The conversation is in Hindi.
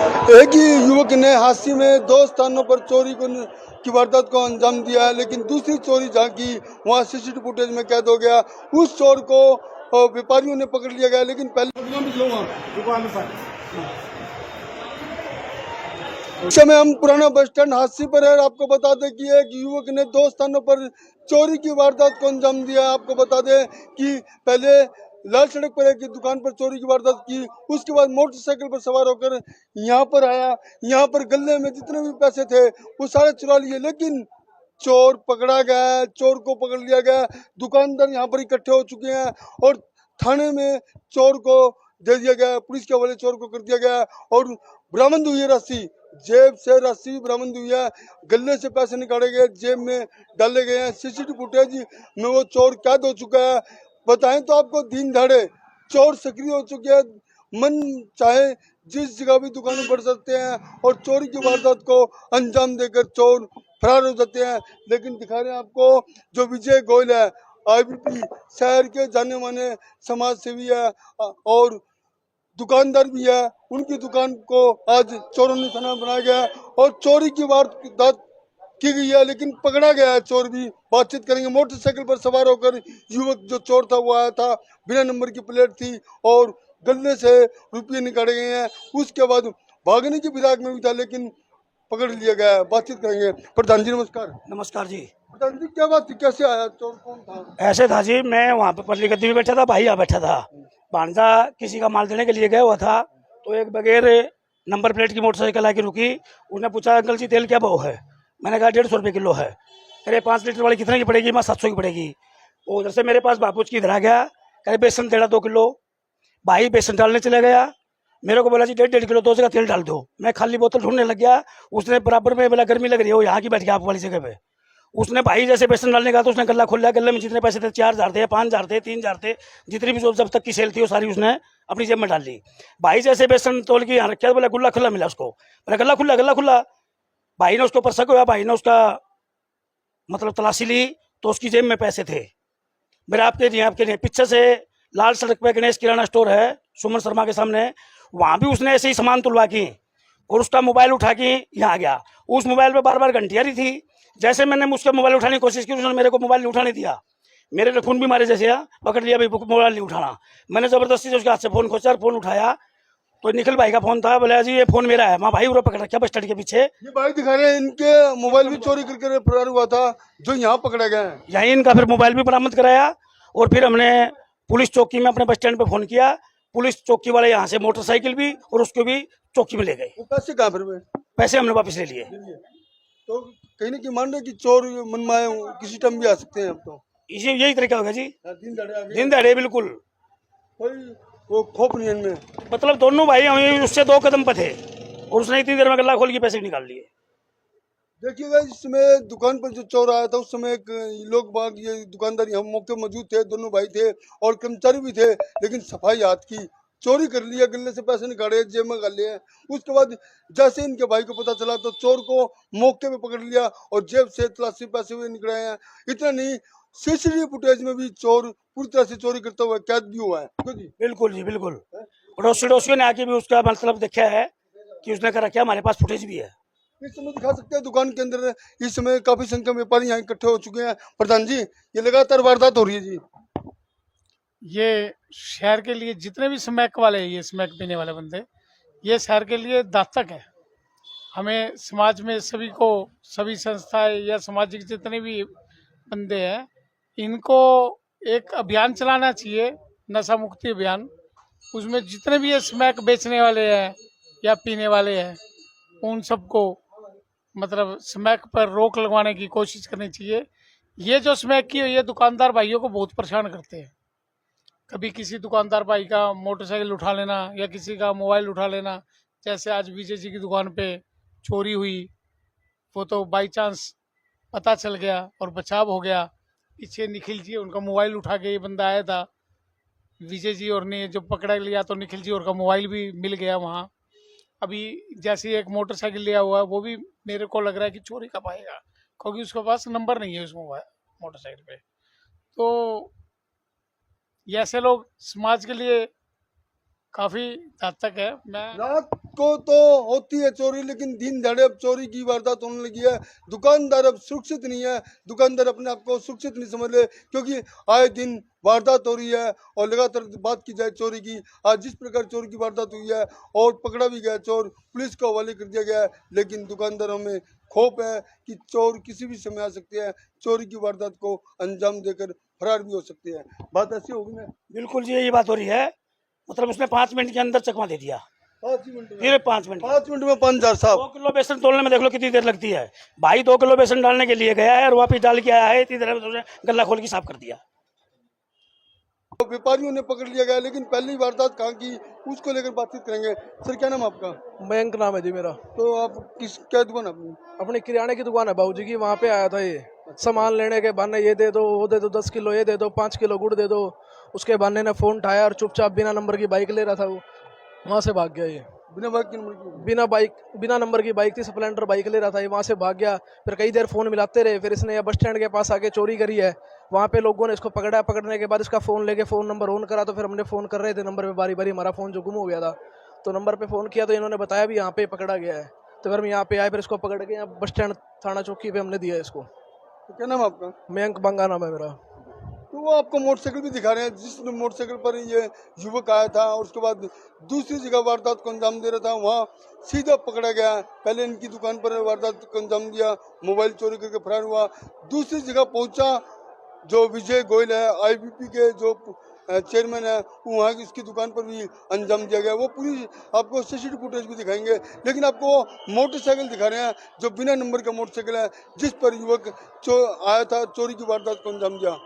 एक ही युवक ने हादसे में 2 स्थानों पर चोरी की वारदात को अंजाम दिया है, लेकिन दूसरी चोरी जहाँ की वहाँ सीसीटीवी फुटेज में कैद हो गया। उस चोर को व्यापारियों ने पकड़ लिया गया, लेकिन पहले इस समय हम पुराना बस स्टैंड हादसे पर है। आपको बता दें कि एक युवक ने 2 स्थानों पर चोरी की वारदात को अंजाम दिया। आपको बता दें कि पहले लाल सड़क पर एक दुकान पर चोरी की वारदात की, उसके बाद मोटरसाइकिल पर सवार होकर यहाँ पर आया। यहाँ पर गले में जितने भी पैसे थे वो सारे चुरा लिए, लेकिन चोर पकड़ा गया। चोर को पकड़ लिया गया। दुकानदार यहाँ पर इकट्ठे हो चुके हैं और थाने में चोर को दे दिया गया, पुलिस के हवाले चोर को कर दिया गया। और बरामद हुई है राशि, जेब से राशि बरामद हुई है, गले से पैसे निकाले गए, जेब में डाले गए हैं। सीसीटीवी फुटेज में वो चोर कैद हो चुका है। बताएं तो आपको दिन दहाड़े चोर सक्रिय हो चुके हैं, मन चाहे जिस जगह भी दुकानें बढ़ सकते हैं और चोरी की वारदात को अंजाम देकर चोर फरार हो जाते हैं। लेकिन दिखा रहे हैं आपको जो विजय गोयल है, आईबीपी शहर के जाने माने समाज सेवी है और दुकानदार भी है। उनकी दुकान को आज चोरों ने निशाना बनाया गया और चोरी की वारदात की गई है, लेकिन पकड़ा गया है चोर भी। बातचीत करेंगे। मोटरसाइकिल पर सवार होकर युवक जो चोर था वो आया था, बिना नंबर की प्लेट थी और गले से रुपये निकाले गए हैं। उसके बाद भागने की फिराक में भी था, लेकिन पकड़ लिया गया है। बातचीत करेंगे। प्रधान जी नमस्कार। नमस्कार जी। प्रधान जी क्या बात थी, कैसे आया चोर, कौन था? ऐसे था जी, मैं वहाँ पे परली गद्दी में बैठा था, भाई यहाँ बैठा था। भांजा किसी का माल देने के लिए गया हुआ था, तो एक बगैर नंबर प्लेट की मोटरसाइकिल आके रुकी। उसने पूछा अंकल जी तेल क्या भाव है? मैंने कहा 150 रुपये किलो है। कह रहे 5 लीटर वाली कितने की पड़ेगी? मैं 700 की पड़ेगी। वो उधर से मेरे पास बापूज की इधर आ गया, कह रहे बेसन तेड़ा 2 किलो। भाई बेसन डालने चले गया, मेरे को बोला जी 1.5 किलो 2 जगह तेल डाल दो। मैं खाली बोतल ढूंढने लग गया। उसने बराबर में बोला गर्मी लग रही है, वो यहाँ की बैठ गया आप वाली जगह पे। उसने भाई जैसे बेसन डालने का तो उसने गल्ला खोला। गले में जितने पैसे थे 4000 थे, 5000 थे, 3000 थे, जितनी भी जब तक की सेल थी वो सारी उसने अपनी जेब में डाल ली। भाई जैसे बेसन तोल के यहाँ रखा, बोला गुल्ला खुला मिला उसको। बोला गल्ला खुला, गल्ला खुला। भाई ने उसको परसक हुआ, भाई ने उसका मतलब तलाशी ली तो उसकी जेब में पैसे थे। मेरे आपके नहीं पीछे से लाल सड़क पे गणेश किराना स्टोर है सुमन शर्मा के सामने, वहां भी उसने ऐसे ही सामान तुलवा की और उसका मोबाइल उठा के यहाँ आ गया। उस मोबाइल पे बार बार घंटियां रही थी। जैसे मैंने उसका मोबाइल उठाने की कोशिश की, उसने मेरे को मोबाइल नहीं उठाने दिया। मेरे ने फोन भी मारे, जैसे पकड़ लिया भाई मोबाइल नहीं उठाना। मैंने जबरदस्ती से उसके हाथ से फोन खोचा, फोन उठाया तो निखिल भाई का फोन था। बोला जी ये फोन मेरा है। माँ भाई उन्हें पकड़ रखा बस स्टैंड के पीछे। ये भाई दिखा रहे हैं इनके मोबाइल भी चोरी करके फरार हुआ था, जो यहाँ पकड़ा गया है। यहीं इनका फिर मोबाइल भी बरामद कराया और फिर हमने पुलिस चौकी में अपने बस स्टैंड पे फोन किया। पुलिस चौकी वाले यहाँ से मोटरसाइकिल भी और उसको भी चौकी में ले गए। वो पैसे कहाँ फिर हुए? पैसे हमने वापस ले लिए। तो कहीं ना कहीं मान रहे कि चोर मनमाए किसी टाइम भी आ सकते हैं। अब तो इसी यही तरीका होगा जी, दिन दहाड़े आ गए, दिन दहाड़े बिल्कुल। कोई वो खौफ नहीं है इनमें। मतलब दोनों भाई हमें उससे 2 कदम पे थे और उसने इतनी देर में गल्ला खोल के पैसे निकाल लिए। देखिएगा इस समय दुकान पर जो चोर आया था उस समय एक लोग बाग ये दुकानदार हम मौके मौजूद थे, दोनों भाई थे और कर्मचारी भी थे, लेकिन सफाई हाथ की चोरी कर लिया, गले से पैसे निकाले, जेब में डाल लिए। उसके बाद जैसे इनके भाई को पता चला तो चोर को मौके पे पकड़ लिया और जेब से तलाशी पैसे हुए निकले हैं। इतना नहीं, सीसीटीवी फुटेज में भी चोर पूरी तरह से चोरी करता हुआ कैद भी हुआ है। बिल्कुल जी बिल्कुल। पड़ोसियों ने आके भी उसका मतलब देखा है कि उसने कर रखा है। हमारे पास फुटेज भी है। इस समय दिखा सकते हैं दुकान के अंदर इस समय काफी संख्या में व्यापारी यहाँ इकट्ठे हो चुके हैं। प्रधान जी ये लगातार वारदात हो रही है जी। ये शहर के लिए जितने भी स्मैक वाले हैं, ये स्मैक पीने वाले बंदे, ये शहर के लिए दातक है। हमें समाज में सभी को, सभी संस्थाएं या सामाजिक जितने भी बंदे हैं, इनको एक अभियान चलाना चाहिए, नशा मुक्ति अभियान। उसमें जितने भी ये स्मैक बेचने वाले हैं या पीने वाले हैं, उन सबको मतलब स्मैक पर रोक लगवाने की कोशिश करनी चाहिए। ये जो स्मैक की ये दुकानदार भाइयों को बहुत परेशान करते हैं। कभी किसी दुकानदार भाई का मोटरसाइकिल उठा लेना या किसी का मोबाइल उठा लेना। जैसे आज विजय जी की दुकान पे चोरी हुई, वो तो बाई चांस पता चल गया और बचाव हो गया। पीछे निखिल जी उनका मोबाइल उठा के ये बंदा आया था विजय जी, और ने जो पकड़ा लिया तो निखिल जी और का मोबाइल भी मिल गया वहाँ। अभी जैसे एक मोटरसाइकिल लिया हुआ है, वो भी मेरे को लग रहा है कि चोरी कब आएगा, क्योंकि उसके पास नंबर नहीं है उस मोटरसाइकिल पे। तो ये ऐसे लोग समाज के लिए काफी घातक है। मैं रात को तो होती है चोरी, लेकिन दिन दहाड़े अब चोरी की वारदात होने लगी है। दुकानदार अब सुरक्षित नहीं है, दुकानदार अपने आप को सुरक्षित नहीं समझ रहे, क्योंकि आए दिन वारदात हो रही है। और लगातार बात की जाए चोरी की, आज जिस प्रकार चोरी की वारदात हुई है और पकड़ा भी गया चोर, पुलिस को हवाले कर दिया गया है, लेकिन दुकानदारों में खौफ है कि चोर किसी भी समय आ सकते हैं, चोरी की वारदात को अंजाम देकर फरार भी हो सकते हैं। बात ऐसी होगी ना। बिल्कुल जी यही बात हो रही है। मतलब उसने 5 मिनट के अंदर चकमा दे दिया, 5 मिनट में फिर 5 मिनट 5 मिनट में 5000 साहब। 2 किलो बेसन तोलने में देख लो कितनी देर लगती है। भाई 2 किलो बेसन डालने के लिए गया है और वापिस डाल के आया है, इतनी देर में उसने गला खोल के साफ कर दिया। तो व्यापारियों ने पकड़ लिया गया, लेकिन पहली वारदात कहाँ की, उसको लेकर बातचीत करेंगे। सर क्या नाम आपका? मयंक नाम है जी मेरा। तो आप किस क्या दुकान अपनी? अपनी किराने की दुकान है बाबूजी की, वहाँ पे आया था ये सामान लेने के बहाने, ये दे दो वो दे दो, 10 किलो ये दे दो, 5 किलो गुड़ दे दो। उसके बहाने ने फोन उठाया और चुपचाप बिना नंबर की बाइक ले रहा था वो, वहाँ से भाग गया ये। बिना बाइक के नंबर की? बिना नंबर की बाइक थी, स्प्लेंडर बाइक ले रहा था ये, वहाँ से भाग गया। फिर कई देर फोन मिलाते रहे, फिर इसने बस स्टैंड के पास आके चोरी करी है। वहाँ पे लोगों ने इसको पकड़ा, पकड़ने के बाद इसका फोन लेके फोन नंबर ऑन करा, तो फिर हमने फोन कर रहे थे नंबर पे बारी बारी, हमारा फोन जो गुम हो गया था तो नंबर पे फोन किया तो इन्होंने बताया भी यहाँ पे पकड़ा गया है। तो फिर हम यहाँ पे आए, फिर इसको पकड़ के यहाँ बस स्टैंड थाना चौकी पे हमने दिया इसको। तो क्या नाम आपका? मयंक बंगा नाम है मेरा। तो वो आपको मोटरसाइकिल भी दिखा रहे हैं, जिस मोटरसाइकिल पर ये युवक आया था और उसके बाद दूसरी जगह वारदात को अंजाम दे रहा था, वहाँ सीधा पकड़ा गया। पहले इनकी दुकान पर वारदात को अंजाम दिया, मोबाइल चोरी करके फरार हुआ। दूसरी जगह पहुँचा, जो विजय गोयल है IBP के जो चेयरमैन है, वहाँ की उसकी दुकान पर भी अंजाम दिया गया। वो पूरी आपको CCTV फुटेज भी दिखाएंगे, लेकिन आपको मोटरसाइकिल दिखा रहे हैं जो बिना नंबर का मोटरसाइकिल है, जिस पर युवक आया था, चोरी की वारदात को अंजाम दिया।